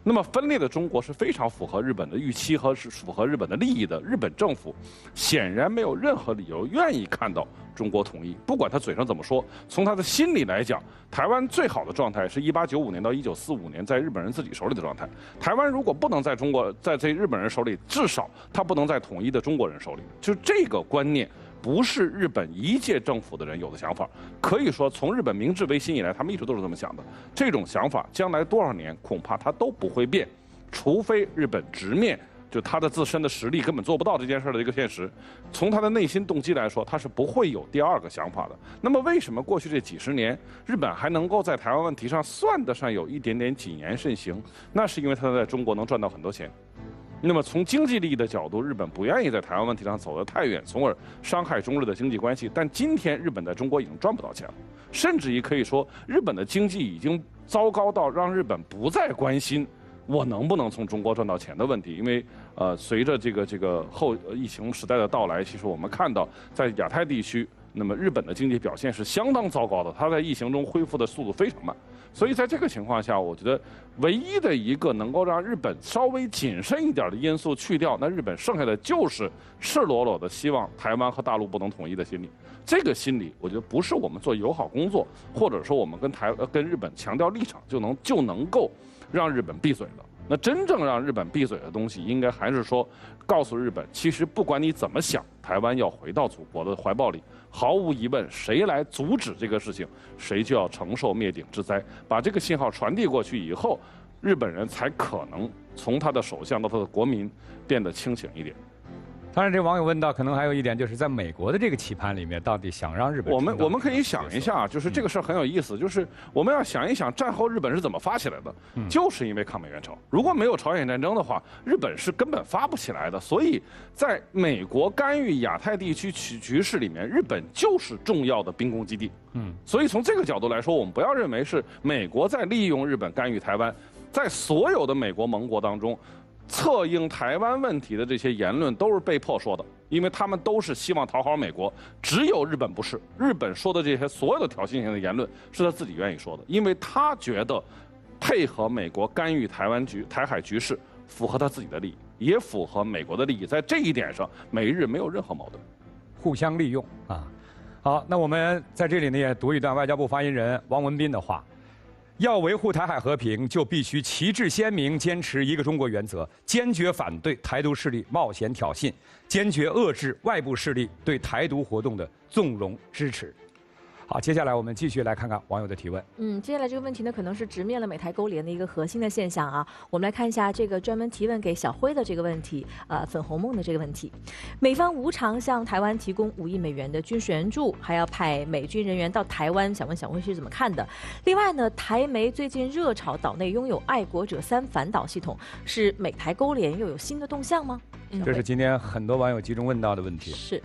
那么分裂的中国是非常符合日本的预期和是符合日本的利益的。日本政府显然没有任何理由愿意看到中国统一，不管他嘴上怎么说，从他的心里来讲，台湾最好的状态是1895年到1945年在日本人自己手里的状态。台湾如果不能在这日本人手里，至少他不能在统一的中国人手里。就这个观念不是日本一届政府的人有的想法，可以说从日本明治维新以来，他们一直都是这么想的。这种想法将来多少年恐怕它都不会变，除非日本直面就他的自身的实力根本做不到这件事的一个现实。从他的内心动机来说，他是不会有第二个想法的。那么为什么过去这几十年，日本还能够在台湾问题上算得上有一点点谨言慎行？那是因为他在中国能赚到很多钱。那么从经济利益的角度，日本不愿意在台湾问题上走得太远，从而伤害中日的经济关系。但今天日本在中国已经赚不到钱了，甚至于可以说，日本的经济已经糟糕到让日本不再关心我能不能从中国赚到钱的问题。因为随着这个后疫情时代的到来，其实我们看到在亚太地区，那么日本的经济表现是相当糟糕的，它在疫情中恢复的速度非常慢。所以在这个情况下，我觉得唯一的一个能够让日本稍微谨慎一点的因素去掉，那日本剩下的就是赤裸裸的希望台湾和大陆不能统一的心理。这个心理，我觉得不是我们做友好工作，或者说我们跟日本强调立场就能够让日本闭嘴的。那真正让日本闭嘴的东西，应该还是说，告诉日本，其实不管你怎么想，台湾要回到祖国的怀抱里，毫无疑问，谁来阻止这个事情，谁就要承受灭顶之灾。把这个信号传递过去以后，日本人才可能从他的首相到他的国民变得清醒一点。当然，这网友问到，可能还有一点，就是在美国的这个棋盘里面，到底想让日本……我们可以想一下，就是这个事儿很有意思，就是我们要想一想，战后日本是怎么发起来的，就是因为抗美援朝。如果没有朝鲜战争的话，日本是根本发不起来的。所以，在美国干预亚太地区局势里面，日本就是重要的兵工基地。所以从这个角度来说，我们不要认为是美国在利用日本干预台湾，在所有的美国盟国当中。策应台湾问题的这些言论都是被迫说的，因为他们都是希望讨好美国，只有日本不是。日本说的这些所有的挑衅性的言论是他自己愿意说的，因为他觉得配合美国干预台海局势符合他自己的利益，也符合美国的利益。在这一点上，美日没有任何矛盾，互相利用啊。好，那我们在这里呢也读一段外交部发言人汪文斌的话。要维护台海和平，就必须旗帜鲜明，坚持一个中国原则，坚决反对台独势力冒险挑衅，坚决遏制外部势力对台独活动的纵容支持。好，接下来我们继续来看看网友的提问。接下来这个问题呢，可能是直面了美台勾连的一个核心的现象啊。我们来看一下这个专门提问给小辉的这个问题，粉红梦的这个问题。美方无偿向台湾提供5亿美元的军事援助，还要派美军人员到台湾，想问小辉是怎么看的？另外呢，台媒最近热炒岛内拥有爱国者3反导系统，是美台勾连又有新的动向吗？这是今天很多网友集中问到的问题。是。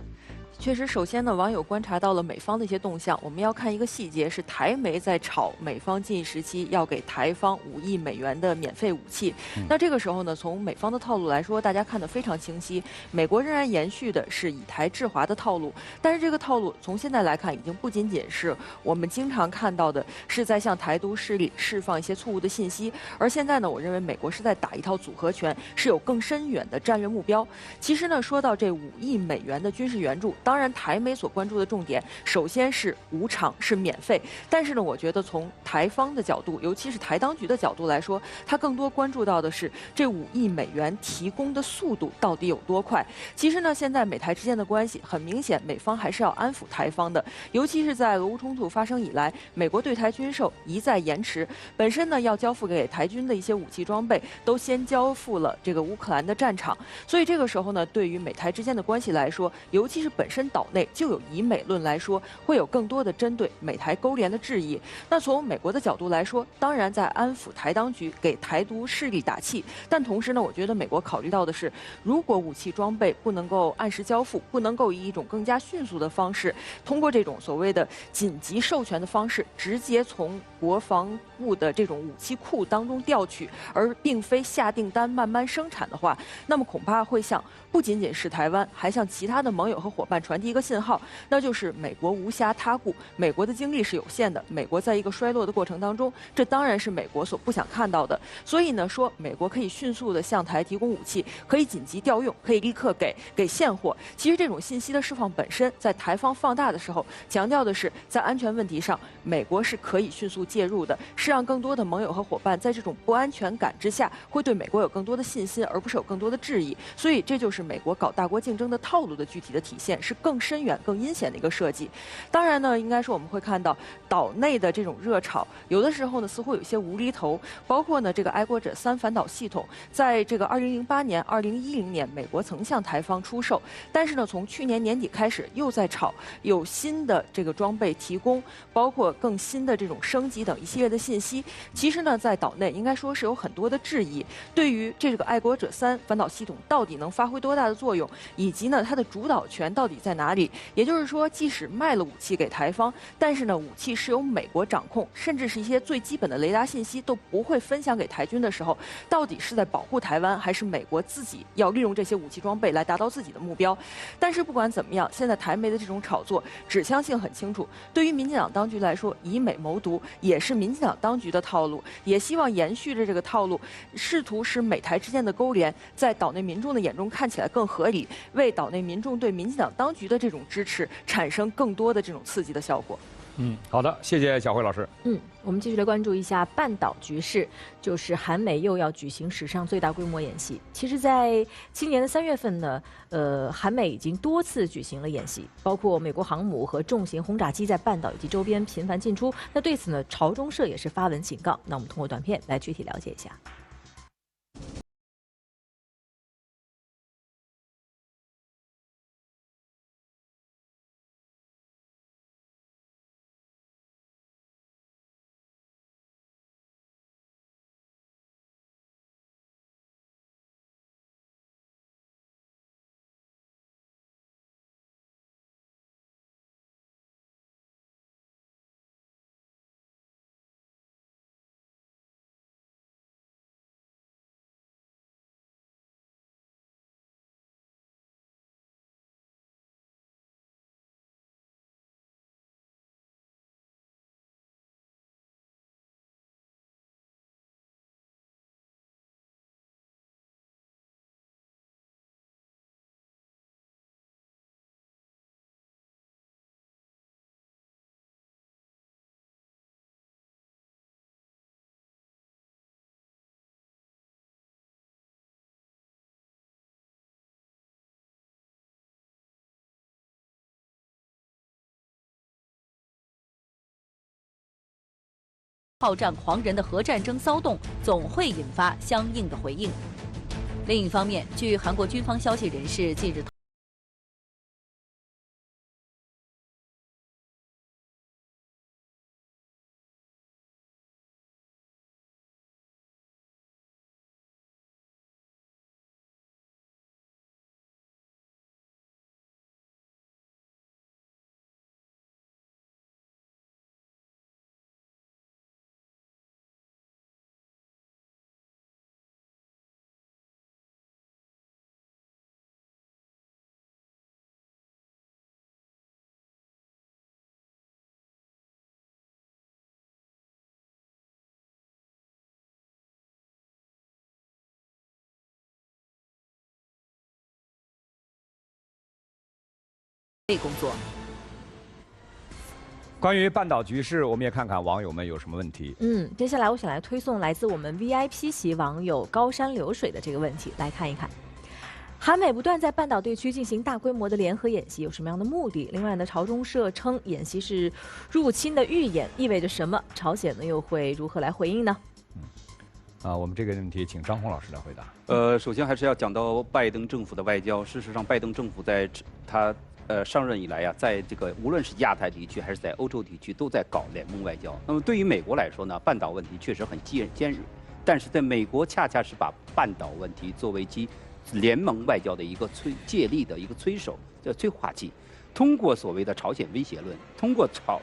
确实，首先呢，网友观察到了美方的一些动向。我们要看一个细节，是台媒在炒美方近时期要给台方5亿美元的免费武器。那这个时候呢，从美方的套路来说，大家看得非常清晰。美国仍然延续的是以台制华的套路，但是这个套路从现在来看，已经不仅仅是我们经常看到的，是在向台独势力释放一些错误的信息。而现在呢，我认为美国是在打一套组合拳，是有更深远的战略目标。其实呢，说到这5亿美元的军事援助，当然台媒所关注的重点，首先是无偿，是免费。但是呢，我觉得从台方的角度，尤其是台当局的角度来说，他更多关注到的是这5亿美元提供的速度到底有多快。其实呢，现在美台之间的关系很明显，美方还是要安抚台方的，尤其是在俄乌冲突发生以来，美国对台军售一再延迟，本身呢要交付给台军的一些武器装备，都先交付了这个乌克兰的战场，所以这个时候呢，对于美台之间的关系来说，尤其是本身岛内就有以美论来说，会有更多的针对美台勾连的质疑。那从美国的角度来说，当然在安抚台当局，给台独势力打气，但同时呢，我觉得美国考虑到的是，如果武器装备不能够按时交付，不能够以一种更加迅速的方式，通过这种所谓的紧急授权的方式，直接从国防部的这种武器库当中调取，而并非下订单慢慢生产的话，那么恐怕会向不仅仅是台湾，还向其他的盟友和伙伴传递一个信号，那就是美国无暇他顾，美国的精力是有限的，美国在一个衰落的过程当中，这当然是美国所不想看到的。所以呢，说美国可以迅速的向台提供武器，可以紧急调用，可以立刻给现货。其实这种信息的释放本身，在台方放大的时候，强调的是在安全问题上，美国是可以迅速介入的，是让更多的盟友和伙伴在这种不安全感之下，会对美国有更多的信心，而不是有更多的质疑。所以这就是美国搞大国竞争的套路的具体的体现，是更深远、更阴险的一个设计。当然呢，应该说我们会看到岛内的这种热炒，有的时候呢似乎有些无厘头，包括呢这个爱国者3反导系统，在这个2008年、2010年，美国曾向台方出售，但是呢从去年年底开始又在炒，有新的这个装备提供，包括更新的这种升级等一系列的信息。其实呢，在岛内应该说是有很多的质疑，对于这个爱国者3反导系统到底能发挥多大的作用，以及呢它的主导权到底在哪里？也就是说，即使卖了武器给台方，但是呢武器是由美国掌控，甚至是一些最基本的雷达信息都不会分享给台军的时候，到底是在保护台湾，还是美国自己要利用这些武器装备来达到自己的目标？但是不管怎么样，现在台媒的这种炒作指向性很清楚，对于民进党当局来说，以美谋独也是民进党当局的套路，也希望延续着这个套路，试图使美台之间的勾连在岛内民众的眼中看起来更合理，为岛内民众对民进党当局的这种支持产生更多的这种刺激的效果。好的，谢谢小慧老师。我们继续来关注一下半岛局势，就是韩美又要举行史上最大规模演习。其实，在今年的3月份呢，韩美已经多次举行了演习，包括美国航母和重型轰炸机在半岛以及周边频繁进出。那对此呢，朝中社也是发文警告。那我们通过短片来具体了解一下。炮战狂人的核战争骚动总会引发相应的回应。另一方面，据韩国军方消息人士近日工作。关于半岛局势，我们也看看网友们有什么问题。接下来我想来推送来自我们 VIP 席网友高山流水的这个问题，来看一看。韩美不断在半岛地区进行大规模的联合演习，有什么样的目的？另外呢，朝中社称演习是入侵的预演，意味着什么？朝鲜呢又会如何来回应呢？我们这个问题请张宏老师来回答。首先还是要讲到拜登政府的外交。事实上，拜登政府在他上任以来呀，在这个无论是亚太地区还是在欧洲地区，都在搞联盟外交。那么对于美国来说呢，半岛问题确实很尖锐，但是在美国恰恰是把半岛问题作为其联盟外交的一个借力的一个催化剂。通过所谓的朝鲜威胁论，通过炒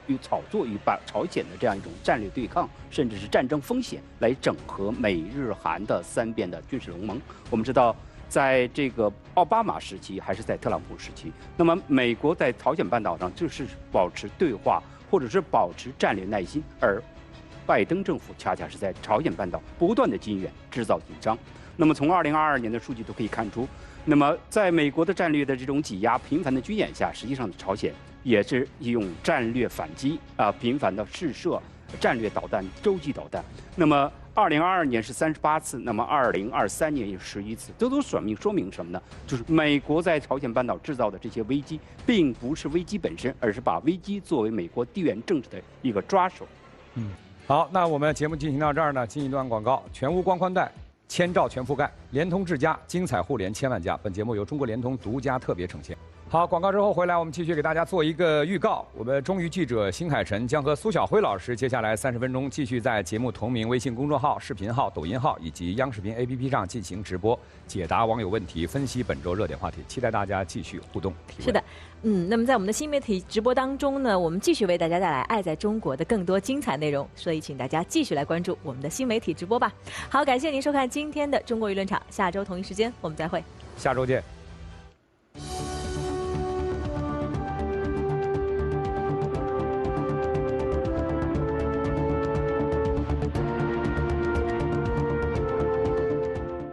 作与朝鲜的这样一种战略对抗，甚至是战争风险，来整合美日韩的3边的军事同盟。我们知道，在这个奥巴马时期还是在特朗普时期，那么美国在朝鲜半岛上就是保持对话，或者是保持战略耐心，而拜登政府恰恰是在朝鲜半岛不断的金援，制造紧张。那么从2022年的数据都可以看出，那么在美国的战略的这种挤压、频繁的军演下，实际上朝鲜也是用战略反击频繁的试射战略导弹、洲际导弹。那么2022年是38次，那么2023年也是11次，这都说明什么呢？就是美国在朝鲜半岛制造的这些危机，并不是危机本身，而是把危机作为美国地缘政治的一个抓手。好，那我们节目进行到这儿呢，进一段广告，全屋光宽带。1000兆全覆盖，联通智家，精彩互联千万家。本节目由中国联通独家特别呈现。好，广告之后回来，我们继续给大家做一个预告。我们中娱记者辛海晨将和苏晓辉老师接下来30分钟继续在节目同名微信公众号、视频号、抖音号以及央视频 APP 上进行直播，解答网友问题，分析本周热点话题。期待大家继续互动提问。是的，那么在我们的新媒体直播当中呢，我们继续为大家带来爱在中国的更多精彩内容，所以请大家继续来关注我们的新媒体直播吧。好，感谢您收看今天的中国舆论场，下周同一时间我们再会，下周见。